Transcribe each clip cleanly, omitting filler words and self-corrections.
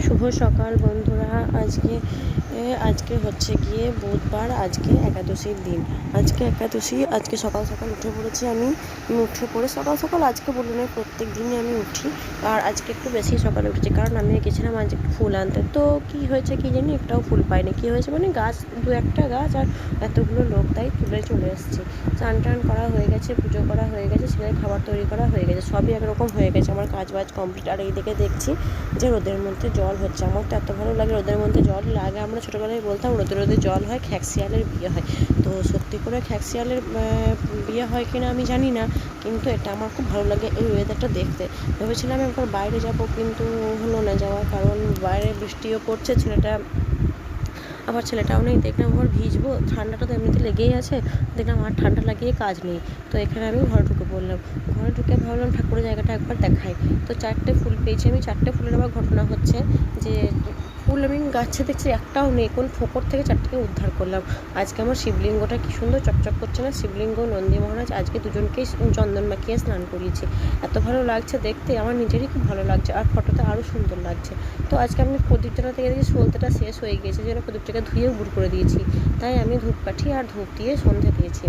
শুভ সকাল বন্ধুরা। আজকে হচ্ছে গিয়ে বুধবার। আজকে একাদশীর দিন। আজকে একাদশী। আজকে সকাল সকাল উঠে পড়েছি আমি। উঠে পড়ে সকাল সকাল আজকে বলে নয়, প্রত্যেক দিনই আমি উঠি। আর আজকে একটু বেশি সকালে উঠেছি, কারণ আমি গেছিলাম আজ একটু ফুল আনতে। তো কি হয়েছে কি জানি, একটাও ফুল পাইনি। কি হয়েছে মানে গাছ, দু একটা গাছ আর এতগুলো লোক তাই তুলে চলে এসেছি। স্নান টান করা হয়ে গেছে, পুজো করা হয়ে গেছে, ছেলের খাবার তৈরি করা হয়ে গেছে, সবই একরকম হয়ে গেছে। আমার কাজ বাজ কমপ্লিট। আর এইদিকে দেখছি যে রোদের মধ্যে জল হচ্ছে। আমার তো এত ভালো লাগে রোদের মধ্যে জল লাগে। আমরা ছোটোবেলায় বলতাম রোদে রোদে জল হয়, খ্যাকশিয়ালের বিয়ে হয়। তো সত্যি করে খ্যাকশিয়ালের বিয়ে হয় কিনা আমি জানি না, কিন্তু এটা আমার খুব ভালো লাগে এই ওয়েদারটা দেখতে। ভেবেছিলাম একবার বাইরে যাব, কিন্তু হলো না যাওয়া, কারণ বাইরে বৃষ্টিও পড়ছে। ছেলেটাও নেই। দেখলাম আবার ভিজবো, ঠান্ডাটা তো এমনিতে লেগেই আছে। দেখলাম আর ঠান্ডা লাগিয়ে কাজ নেই। তো এখানে আমি ঘরে ঢুকে পড়লাম। ঘরে ঢুকে ভাবলাম ঠাকুরের জায়গাটা একবার দেখাই। তো 4টে ফুল পেয়েছি আমি। 4টে ফুলের আবার ঘটনা হচ্ছে যে ফুল আমি গাছে দেখছি একটাও নেই। কোন ফোকর থেকে 4টেকে উদ্ধার করলাম। আজকে আমার শিবলিঙ্গটা কি সুন্দর চকচক করছে না, শিবলিঙ্গ নন্দী মহারাজ। আজকে দুজনকেই চন্দন মাখিয়ে স্নান করিয়েছি। এত ভালো লাগছে দেখতে, আমার নিজেরই খুব ভালো লাগছে। আর ফটোতে আরও সুন্দর লাগছে। তো আজকে আমি প্রদীপ জ্বালাতে গিয়ে দেখি সলতেটা শেষ হয়ে গিয়েছে, যেন প্রদীপটাকে ধুয়ে গুড় করে দিয়েছি। তাই আমি ধূপকাঠি আর ধূপ দিয়ে সন্ধে দিয়েছি।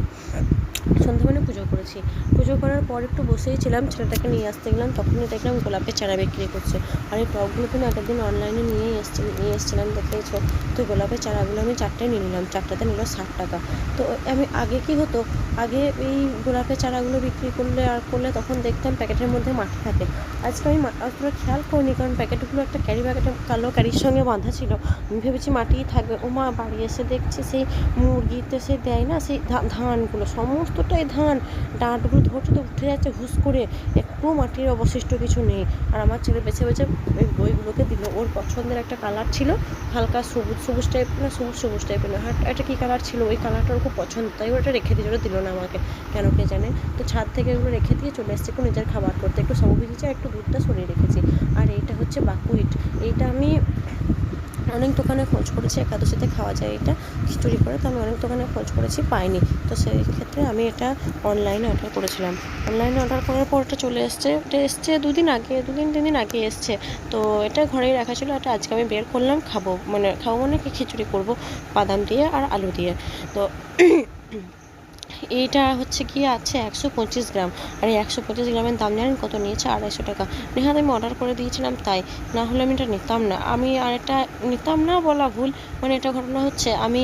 সন্ধ্যে মানে পুজো করেছি। পুজো করার পর একটু বসেই ছিলাম, ছেলেটাকে নিয়ে আসতে গেলাম। তখনই দেখলাম গোলাপের চারা বিক্রি করছে। আর এই টবগুলো তুমি আগের দিন অনলাইনে নিয়ে এসেছিলাম, দেখেছো। তো গোলাপের চারাগুলো আমি 4টে নিয়ে নিলাম। 4টাতে নিল 60 টাকা। তো আমি আগে কি হতো, আগে এই গোলাপের চারাগুলো বিক্রি করলে তখন দেখতাম প্যাকেটের মধ্যে মাটি থাকে। আজকে আমি অতটা খেয়াল করিনি, কারণ প্যাকেটগুলো একটা ক্যারি প্যাকেটে কালো ক্যারির সঙ্গে বাঁধা ছিল। আমি ভেবেছি মাটিই থাকবে। ওমা, বাড়ি এসে দেখছি সেই মুরগিতে সে দেয় না, সেই ধানগুলো সমস্তটাই ধান। ডাঁটগুলো ধরছে তো উঠে যাচ্ছে হুস করে, একটু মাটির অবশিষ্ট কিছু নেই। আর আমার ছেলে বেছে বেছে ওই বইগুলোকে দিল। ওর পছন্দের একটা কালার ছিল, হালকা সবুজ টাইপ না, সবুজ টাইপের না, এটা কী কালার ছিল, ওই কালারটা ওর খুব পছন্দ। তাই ওটা রেখে দিয়ে দিল না আমাকে, কেন কে জানে। তো ছাদ থেকে ওগুলো রেখে দিয়ে চলে এসেছে একটু নিজের খাবার করতে। একটু সবু ভিজেছে আর একটু দুধটা সরিয়ে রেখেছি। আর এইটা হচ্ছে বাকুইট। এইটা আমি অনেক দোকানে খোঁজ করেছি, একাদশীতে খাওয়া যায় এটা খিচুড়ি করে। তো আমি অনেক দোকানে খোঁজ করেছি, পাইনি। তো সেই ক্ষেত্রে আমি এটা অনলাইনে অর্ডার করেছিলাম। অনলাইনে অর্ডার করার পর এটা চলে এসছে। এটা এসছে 2 দিন আগে, 2-3 দিন আগে এসছে। তো এটা ঘরেই রাখা ছিল। এটা আজকে আমি বের করলাম, খাবো মানে কি খিচুড়ি করব বাদাম দিয়ে আর আলু দিয়ে। তো এইটা হচ্ছে কি আছে 125 গ্রাম। আর এই 125 গ্রামের দাম জানেন কত নিয়েছে? 250 টাকা। নেহাত আমি অর্ডার করে দিয়েছিলাম তাই, না হলে আমি এটা নিতাম না। আর এটা নিতাম না বলা ভুল, মানে এটা ঘটনা হচ্ছে আমি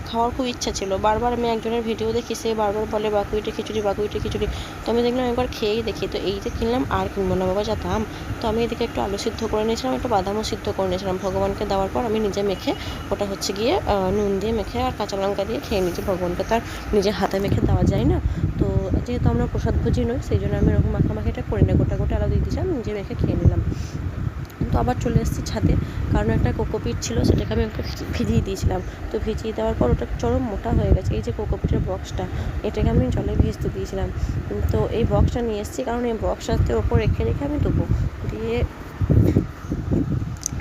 খাওয়ার খুব ইচ্ছা ছিল। বারবার আমি একজনের ভিডিও দেখি, সে বারবার বলে বাকুইটে খিচুড়ি, বাকুইটে খিচুড়ি। তো আমি দেখলাম একবার খেয়েই দেখি। তো এই যে কিনলাম, আর কিনবো না বাবা, যা দাম। তো আমি এদিকে একটু আলু সিদ্ধ করে নিয়েছিলাম, একটু বাদামও সিদ্ধ করে নিয়েছিলাম। ভগবানকে দেওয়ার পর আমি নিজে মেখে, ওটা হচ্ছে গিয়ে নুন দিয়ে মেখে আর কাঁচা লঙ্কা দিয়ে খেয়ে নিয়েছি। ভগবানকে তার নিজে হাতে মেখে দেওয়া যায় না। তো যেহেতু আমরা প্রসাদভোজী নই, সেই জন্য আমি এরকম মাখামাখিটা করি না। গোটা গোটা আলু দিয়ে দিয়েছিলাম, নিজে মেখে খেয়ে নিলাম। তো আবার চলে এসেছি ছাদে, কারণ একটা কোকোপিট ছিল, সেটাকে আমি একটু ভিজিয়ে দিয়েছিলাম। তো ভিজিয়ে দেওয়ার পর ওটা চরম মোটা হয়ে গেছে। এই যে কোকোপিটের বক্সটা, এটাকে আমি জলে ভিজতে দিয়েছিলাম। তো এই বক্সটা নিয়ে এসেছি, কারণ এই বক্সটাতে ওপর রেখে আমি দেবো দিয়ে।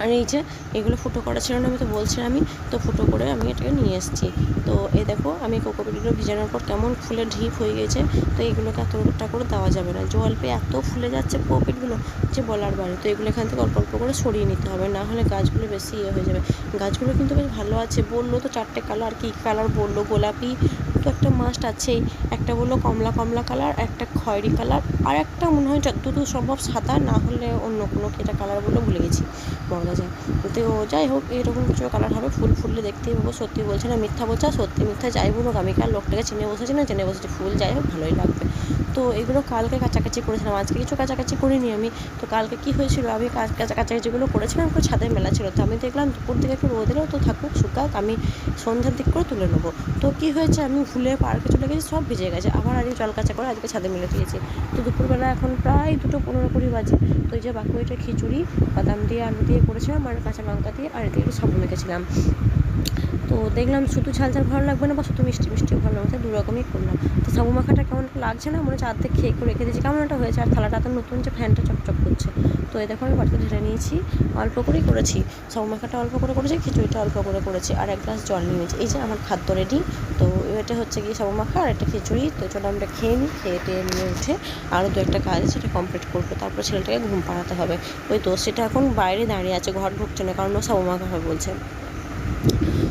আর এই যে এগুলো ফুটো করা ছিল না, আমি তো বলছিলামই। তো ফুটো করে আমি এটাকে নিয়ে এসেছি। তো এই দেখো, আমি কোকোপিটগুলো ভিজানোর পর কেমন ফুলে ঢিপ হয়ে গেছে। তো এগুলোকে এতটা করে দেওয়া যাবে না, জল পেয়ে এত ফুলে যাচ্ছে কোকোপিটগুলো যে বলার বাইরে। তো এগুলো এখান থেকে অল্প অল্প করে সরিয়ে নিতে হবে, না হলে গাছগুলো বেশি হয়ে যাবে। গাছগুলো কিন্তু বেশ ভালো আছে। বললো তো 4টে কালার, কী কালার বললো, গোলাপি তো একটা মাস্ট আছেই, একটা বললো কমলা কমলা কালার, একটা খয়েরি কালার, আর একটা মনে হয় যতদূর সম্ভব সাদা, না হলে অন্য কোনো কেটা কালার বললো, ভুলে গেছি, বলা যায়। তো যাই হোক, এইরকম কিছু কালার হবে। ফুল ফুললে দেখতেই পাবো। সত্যি বলছে না মিথ্যা বলছে, আর সত্যি মিথ্যা যাই বলুক, আমি কার লোকটাকে চিনে বসেছি না, জেনে বসেছি। ফুল যাই হোক ভালোই লাগবে। তো এগুলো কালকে কাছাকাছি করেছিলাম, আজকে কিছু কাছাকাছি করিনি আমি। তো কালকে কি হয়েছিল, আমি কাছাকাছিগুলো করেছিলাম, একটু ছাদে মেলা ছিল। তো আমি দেখলাম দুপুর দিকে একটু রোদ এলেও তো থাকুক, শুকাক, আমি সন্ধ্যার দিক করে তুলে নেবো। তো কী হয়েছে, আমি ভুলে পার্কে চলে গেছি, সব ভিজে গেছে। আবার আজকে জল কাচা করে আজকে ছাদে মেলে দিয়েছি। তো দুপুরবেলা এখন প্রায় 2:15-20 বাজে। তো এই যে বাকুইটা খিচুড়ি বাদাম দিয়ে আলু দিয়ে করেছিলাম, আর কাঁচা লঙ্কা দিয়ে আর এদিকে একটু সাবু মেখেছিলাম। তো দেখলাম শুধু ঝাল ঝাল ভালো লাগবে না বা শুধু মিষ্টি মিষ্টিও ভালো লাগবে, তাই দু রকমই করলাম। তো সাবু মাখাটা কেমন লাগছে না, মনে হচ্ছে আর্ধেক খেয়ে একটু রেখে দিয়েছি, কেমন একটা হয়েছে। আর থালাটা তো নতুন, যে ফ্যানটা চকচক করছে। তো এই দেখো আমি বাড়িতে ঢেলে নিয়েছি, অল্প করেই করেছি। সাবু মাখাটা অল্প করে করেছি, খিচুড়িটা অল্প করে করেছি, আর 1 গ্লাস জল নিয়েছি। এই যে আমার খাদ্য রেডি। তো এটা হচ্ছে গিয়ে সাবু মাখা আর একটা খিচুড়ি। তো চলো আমরা খেয়ে নিই, খেয়ে টেয়ে নিয়ে উঠে আরও 2-1টা কাজ আছে, সেটা কমপ্লিট করবো। তারপর ছেলেটাকে ঘুম পাড়াতে হবে। ওই তো সেটা এখন বাইরে দাঁড়িয়ে আছে, ঘর ঢুকছে না, কারণ ও সাবু মাখা হবে বলছে।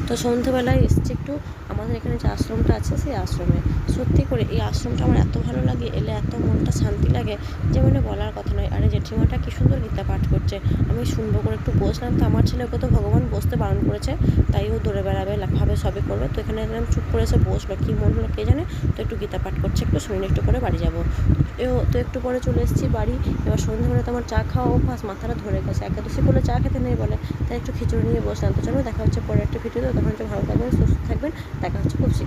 তো সন্ধ্যেবেলায় এসছি একটু আমাদের এখানে যে আশ্রমটা আছে, সেই আশ্রমে। সত্যি করে এই আশ্রমটা আমার এত ভালো লাগে, এলে এত মনটা শান্তি লাগে যে মানে বলার কথা নয়। আর এই জেঠিমাটা কী সুন্দর গীতা পাঠ করছে, আমি শুনবো করে একটু বসলাম। তো আমার ছেলেকে তো ভগবান বসতে বারণ করেছে, তাই ও দৌড়ে বেড়াবে, লাফাবে, সবই করবে। তো এখানে একদম চুপ করে এসে বসলো, কী মন হলো কে জানে। তো একটু গীতা পাঠ করছে, একটু শুনে একটু করে বাড়ি যাবো। তো একটু পরে চলে এসেছি বাড়ি। এবার সন্ধ্যেবেলা তো আমার চা খাওয়া অভ্যাস, মাথাটা ধরে গেছে, একাদশী করলে চা খেতে নেই বলে, তাই একটু খিচুড়ি নিয়ে বসলাম। তো চলো দেখা হচ্ছে পরে একটা ভিডিওতে, তখন হচ্ছে ভালো থাকবেন, সুস্থ থাকবেন, দেখা হচ্ছে খুব শীঘ্রই।